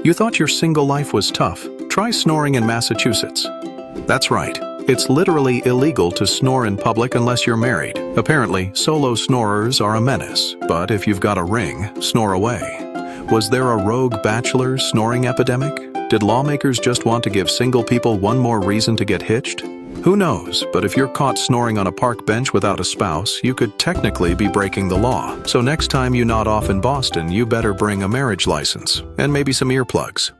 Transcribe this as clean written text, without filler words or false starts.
You thought your single life was tough? Try snoring in Massachusetts. That's right. It's literally illegal to snore in public unless you're married. Apparently, solo snorers are a menace, but if you've got a ring, snore away. Was there a rogue bachelor snoring epidemic? Did lawmakers just want to give single people one more reason to get hitched? Who knows, but if you're caught snoring on a park bench without a spouse, you could technically be breaking the law. So next time you nod off in Boston, you better bring a marriage license and maybe some earplugs.